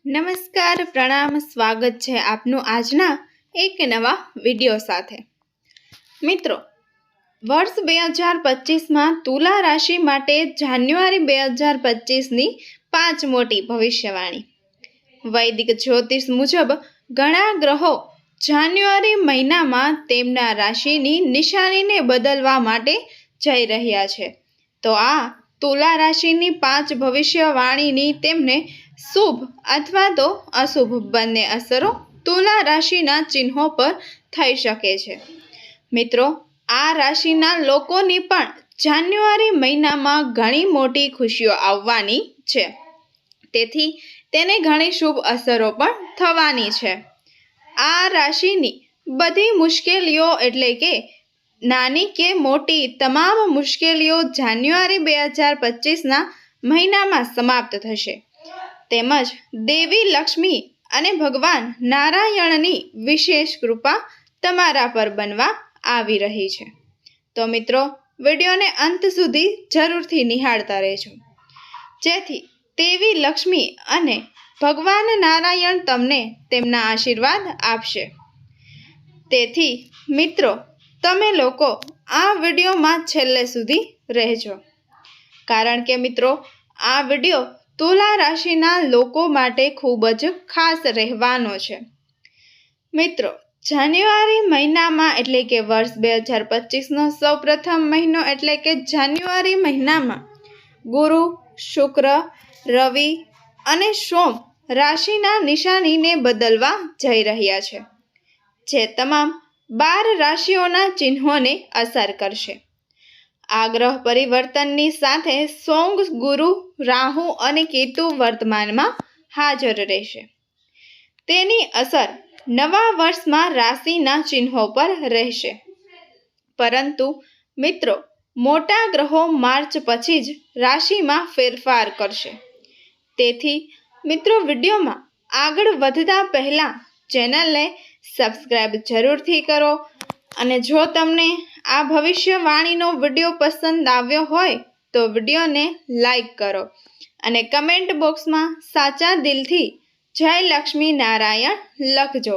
નમસ્કાર, પ્રણામ, સ્વાગત છે આપનું આજના એક નવા વિડીયો સાથે। મિત્રો, વર્ષ 2025માં તુલા રાશિ માટે જાન્યુઆરી 2025ની 5 મોટી ભવિષ્યવાણી। વૈદિક જ્યોતિષ મુજબ ઘણા ગ્રહો જાન્યુઆરી મહિનામાં તેમના રાશિની નિશાનીને બદલવા માટે જઈ રહ્યા છે। તો આ તુલા રાશિની 5 ભવિષ્યવાણીની તેમને શુભ અથવા તો અશુભ બંને અસરો તુલા રાશિના ચિહ્નો પર થઈ શકે છે। મિત્રો, આ રાશિના લોકોની પણ જાન્યુઆરી મહિનામાં ઘણી મોટી ખુશીઓ આવવાની છે, તેથી તેને ઘણી શુભ અસરો પણ થવાની છે। આ રાશિની બધી મુશ્કેલીઓ એટલે કે નાની કે મોટી તમામ મુશ્કેલીઓ જાન્યુઆરી 2025ના મહિનામાં સમાપ્ત થશે, તેમજ દેવી લક્ષ્મી અને ભગવાન નારાયણની વિશેષ કૃપા તમારા પર બનવા આવી રહી છે। તો મિત્રો, વિડીયોને અંત સુધી જરૂરથી નિહાળતા રહેજો, જેથી દેવી લક્ષ્મી અને ભગવાન નારાયણ તમને તેમના આશીર્વાદ આપશે। તેથી મિત્રો, તમે લોકો આ વિડીયોમાં છેલ્લે સુધી રહેજો, કારણ કે મિત્રો આ વિડીયો તુલા રાશિના લોકો માટે ખૂબ જ ખાસ રહેવાનો છે। મિત્રો, જાન્યુઆરી મહિનામાં એટલે કે વર્ષ 2025નો સૌપ્રથમ મહિનો એટલે કે જાન્યુઆરી મહિનામાં ગુરુ, શુક્ર, રવિ અને સોમ રાશિના નિશાનીને બદલવા જઈ રહ્યા છે, જે તમામ 12 રાશિઓના ચિહ્નોને અસર કરશે। આ ગ્રહ પરિવર્તનની સાથે સોમ, ગુરુ, રાહુ અને કેતુ વર્તમાનમાં હાજર રહેશે। તેની અસર નવા વર્ષમાં રાશિના ચિહ્નો પર રહેશે, પરંતુ મિત્રો મોટા ગ્રહો માર્ચ પછી જ રાશિમાં ફેરફાર કરશે। તેથી મિત્રો, વિડીયોમાં આગળ વધતા પહેલાં ચેનલને સબસ્ક્રાઈબ જરૂરથી કરો, અને જો તમને આ ભવિષ્યવાણીનો વિડીયો પસંદ આવ્યો હોય તો વિડીયોને લાઈક કરો અને કમેન્ટ બોક્સમાં સાચા દિલથી જય લક્ષ્મી નારાયણ લખજો,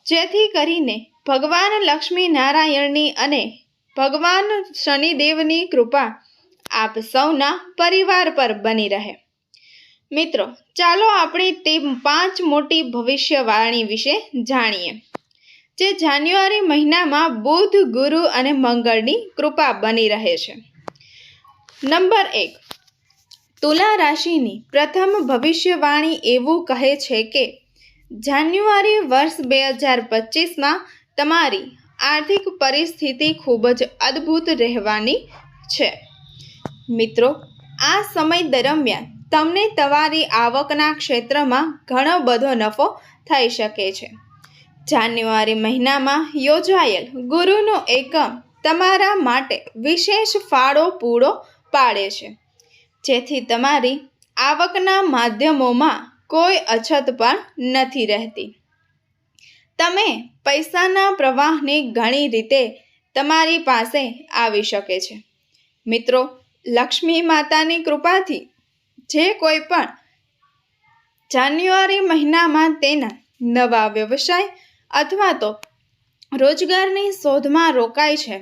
જેથી કરીને ભગવાન લક્ષ્મી નારાયણની અને ભગવાન શનિદેવની કૃપા આપ સૌના પરિવાર પર બની રહે। મિત્રો, ચાલો આપણે તે 5 મોટી ભવિષ્યવાણી વિશે જાણીએ, જે જાન્યુઆરી મહિનામાં બુધ, ગુરુ અને મંગળની કૃપા બની રહે છે। નંબર 1, તુલા રાશિની પ્રથમ ભવિષ્યવાણી એવું કહે છે કે જાન્યુઆરી વર્ષ 2025માં તમારી આર્થિક પરિસ્થિતિ ખૂબ જ અદ્ભુત રહેવાની છે। મિત્રો, આ સમય દરમિયાન તમને તમારી આવકના ક્ષેત્રમાં ઘણો બધો નફો થઈ શકે છે। જાન્યુઆરી મહિનામાં યોજાયેલ ગુરુનો એકમ તમારા માટે વિશેષ ફાળો પૂરો પાડે છે, જેથી તમારી આવકના માધ્યમોમાં કોઈ અછત પણ નથી રહેતી। તમે પૈસાના પ્રવાહની ઘણી રીતે તમારી પાસે આવી શકે છે। મિત્રો, લક્ષ્મી માતાની કૃપાથી જે કોઈ પણ જાન્યુઆરી મહિનામાં તેના નવા વ્યવસાય અથવા તો રોજગારની શોધમાં રોકાય છે,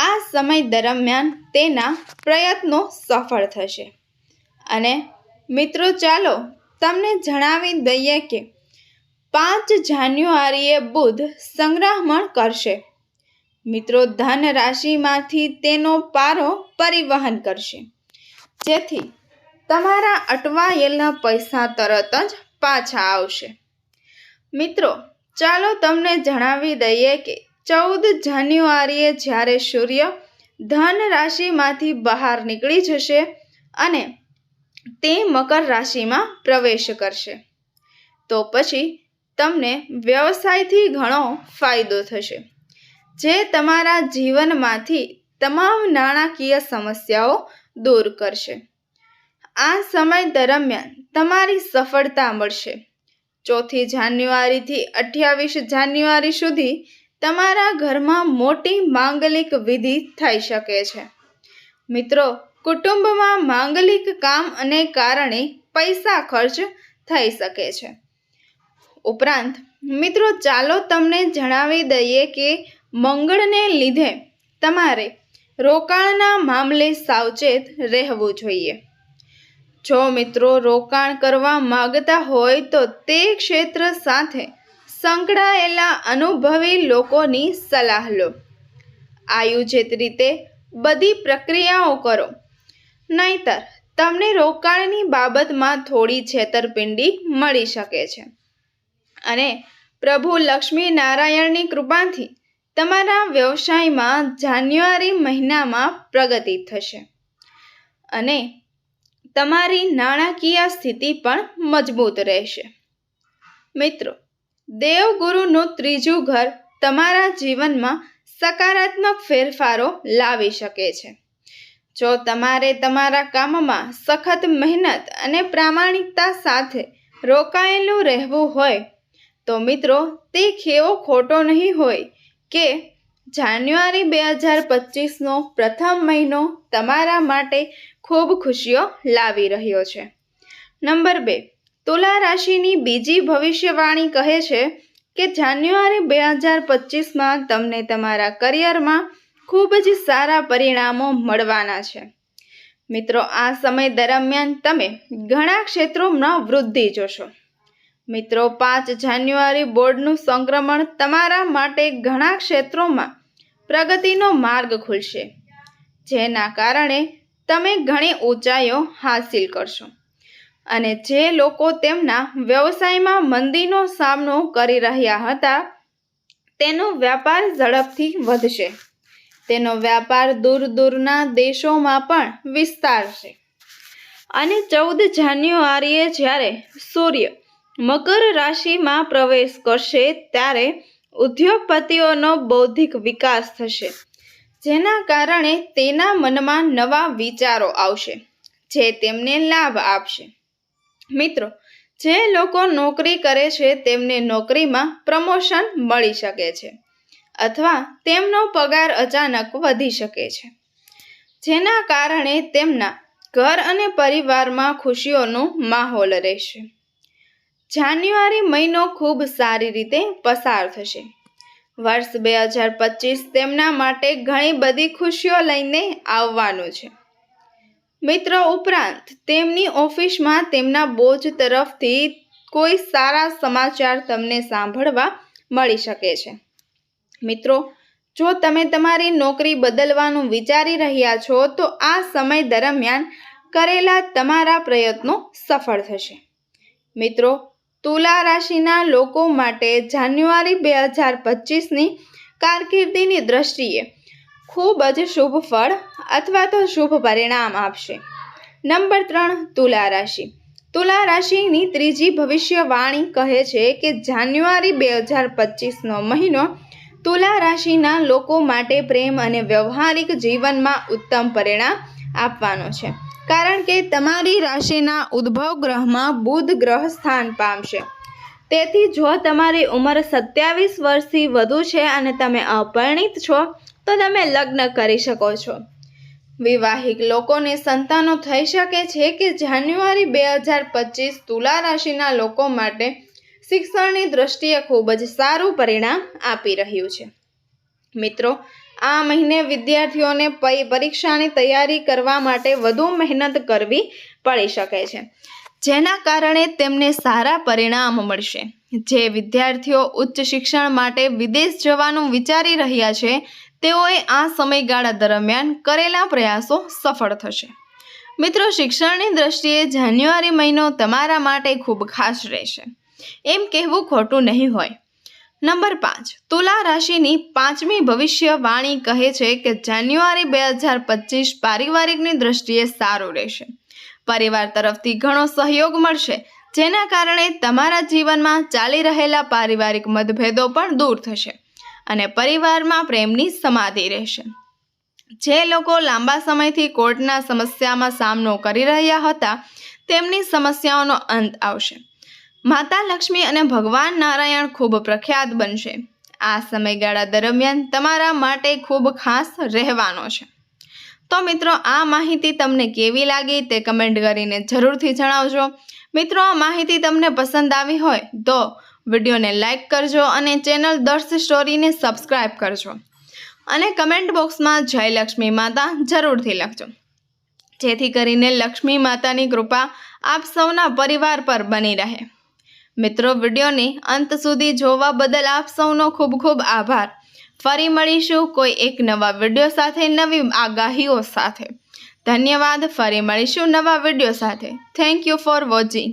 આ સમય દરમિયાન તેના પ્રયત્નો સફળ થશે। અને મિત્રો, ચાલો તમને જણાવી દઈએ કે 5 જાન્યુઆરીએ બુધ સંક્રમણ કરશે। મિત્રો, ધન રાશિમાંથી તેનો પારો પરિવહન કરશે, જેથી તમારા અટવાયેલા પૈસા તરત જ પાછા આવશે। મિત્રો, ચાલો તમને જણાવી દઈએ કે 14 જાન્યુઆરીએ જ્યારે સૂર્ય ધન રાશિમાંથી બહાર નીકળી જશે અને તે મકર રાશિમાં પ્રવેશ કરશે, તો પછી તમને વ્યવસાયથી ઘણો ફાયદો થશે, જે તમારા જીવનમાંથી તમામ નાણાકીય સમસ્યાઓ દૂર કરશે। આ સમય દરમિયાન તમારી સફળતા મળશે। 4 જાન્યુઆરીથી 28 જાન્યુઆરી સુધી તમારા ઘરમાં મોટી માંગલિક વિધિ થઈ શકે છે। મિત્રો, કુટુંબમાં માંગલિક કામ અને કારણે પૈસા ખર્ચ થઈ શકે છે। ઉપરાંત મિત્રો ચાલો તમને જણાવી દઈએ કે મંગળને લીધે તમારે રોકાણના મામલે સાવચેત રહેવું જોઈએ। જો મિત્રો રોકાણ કરવા માંગતા હોય તો તે ક્ષેત્ર સાથે સંકળાયેલા અનુભવી લોકોની સલાહ લો। આયોજિત રીતે બધી પ્રક્રિયાઓ કરો, નહીંતર તમને રોકાણની બાબતમાં થોડી છેતરપિંડી મળી શકે છે અને પ્રભુ લક્ષ્મી નારાયણની કૃપાથી તમારા વ્યવસાયમાં જાન્યુઆરી મહિનામાં પ્રગતિ થશે અને તમારી નાણાકીય સ્થિતિ પણ મજબૂત રહેશે। મિત્રો, દેવગુરુનું ત્રીજું ઘર તમારા જીવનમાં સકારાત્મક ફેરફારો લાવી શકે છે। જો તમારે તમારા કામમાં સખત મહેનત અને પ્રામાણિકતા સાથે રોકાયેલું રહેવું હોય તો મિત્રો તે કેવો ખોટો નહીં હોય કે જાન્યુઆરી 2025નો પ્રથમ મહિનો તમારા માટે ખૂબ ખુશીઓ લાવી રહ્યો છે। નંબર 2, તુલા રાશિની બીજી ભવિષ્યવાણી કહે છે કે જાન્યુઆરી 2025માં તમને તમારા કરિયરમાં ખૂબ જ સારા પરિણામો મળવાના છે। મિત્રો, આ સમય દરમિયાન તમે ઘણા ક્ષેત્રોમાં વૃદ્ધિ જોશો। મિત્રો, 5 જાન્યુઆરી બોર્ડનું સંક્રમણ તમારા માટે ઘણા ક્ષેત્રોમાં પ્રગતિનો માર્ગ ખુલશે, જેના કારણે તમે ઘણી ઊંચાઈઓ હાંસિલ કરશો અને જે લોકો તેમના વ્યવસાયમાં મંદીનો સામનો કરી રહ્યા હતા તેનો વ્યાપાર ઝડપથી વધશે। તેનો વ્યાપાર દૂર દૂરના દેશોમાં પણ વિસ્તારશે અને 14 જાન્યુઆરીએ જ્યારે સૂર્ય મકર રાશિમાં પ્રવેશ કરશે ત્યારે ઉદ્યોગપતિઓનો બૌદ્ધિક વિકાસ થશે, જેના કારણે તેના મનમાં નવા વિચારો આવશે જે તેમને લાભ આપશે। મિત્રો, જે લોકો નોકરી કરે છે તેમને નોકરીમાં પ્રમોશન મળી શકે છે અથવા તેમનો પગાર અચાનક વધી શકે છે, જેના કારણે તેમના ઘર અને પરિવારમાં ખુશીઓનો માહોલ રહેશે। જાન્યુઆરી મહિનો ખૂબ સારી રીતે પસાર થશે। વર્ષ 2025 તેમના માટે ઘણી બધી ખુશીઓ લઈને આવવાનું છે। મિત્રો, ઉપરાંત તેમની ઓફિસમાં તેમના બોસ તરફથી કોઈ સારા સમાચાર તમને સાંભળવા મળી શકે છે। મિત્રો, જો તમે તમારી નોકરી બદલવાનું વિચારી રહ્યા છો તો આ સમય દરમિયાન કરેલા તમારા પ્રયત્નો સફળ થશે। મિત્રો, તુલા રાશિના લોકો માટે જાન્યુઆરી 2025ની કારકિર્દીની દ્રષ્ટિએ ખૂબ જ શુભ ફળ અથવા તો શુભ પરિણામ આપશે। નંબર 3, તુલા રાશિ। તુલા રાશિની ત્રીજી ભવિષ્યવાણી કહે છે કે જાન્યુઆરી 2025નો મહિનો તુલા રાશિના લોકો માટે પ્રેમ અને વ્યવહારિક જીવનમાં ઉત્તમ પરિણામ આપવાનો છે, કારણ કે તમારી રાશિના ઉદ્ભવ ગ્રહમાં બુધ ગ્રહ સ્થાન પામશે। તેથી જો તમારી ઉંમર 27 વર્ષથી વધુ છે અને તમે અપરિણિત છો તો તમે લગ્ન કરી શકો છો। વિવાહિક લોકોને સંતાનો થઈ શકે છે કે જાન્યુઆરી 2025 તુલા રાશિના લોકો માટે શિક્ષણની દ્રષ્ટિએ ખૂબ જ સારું પરિણામ આપી રહ્યું છે। મિત્રો, આ મહિને વિદ્યાર્થીઓને પરીક્ષાની તૈયારી કરવા માટે વધુ મહેનત કરવી પડી શકે છે, જેના કારણે તેમને સારા પરિણામ મળશે। જે વિદ્યાર્થીઓ ઉચ્ચ શિક્ષણ માટે વિદેશ જવાનું વિચારી રહ્યા છે તેઓએ આ સમયગાળા દરમિયાન કરેલા પ્રયાસો સફળ થશે। મિત્રો, શિક્ષણની દ્રષ્ટિએ જાન્યુઆરી મહિનો તમારા માટે ખૂબ ખાસ રહેશે, એમ કહેવું ખોટું નહીં હોય। નંબર 5, તુલા રાશિની પાંચમી ભવિષ્યવાણી કહે છે કે જાન્યુઆરી 2025 પારિવારિકની દ્રષ્ટિએ સારું રહેશે। પરિવાર તરફથી ઘણો સહયોગ મળશે, જેના કારણે તમારા જીવનમાં ચાલી રહેલા પારિવારિક મતભેદો પણ દૂર થશે અને પરિવારમાં પ્રેમની સમાધિ રહેશે। જે લોકો લાંબા સમયથી કોર્ટના સમસ્યામાં સામનો કરી રહ્યા હતા તેમની સમસ્યાઓનો અંત આવશે। માતા લક્ષ્મી અને ભગવાન નારાયણ ખૂબ પ્રખ્યાત બનશે। આ સમયગાળા દરમિયાન તમારા માટે ખૂબ ખાસ રહેવાનો છે। તો મિત્રો, આ માહિતી તમને કેવી લાગી તે કમેન્ટ કરીને જરૂરથી જણાવજો। મિત્રો, આ માહિતી તમને પસંદ આવી હોય તો વિડીયોને લાઇક કરજો અને ચેનલ દર્શ સ્ટોરીને સબસ્ક્રાઈબ કરજો અને કમેન્ટ બોક્સમાં જય લક્ષ્મી માતા જરૂરથી લખજો, જેથી કરીને લક્ષ્મી માતાની કૃપા આપ સૌના પરિવાર પર બની રહે। મિત્રો, વિડીયોને અંત સુધી જોવા બદલ આપ સૌનો ખૂબ ખૂબ આભાર। ફરી મળીશું કોઈ એક નવા વિડીયો સાથે, નવી આગાહીઓ સાથે। ધન્યવાદ। ફરી મળીશું નવા વિડીયો સાથે। Thank you for watching.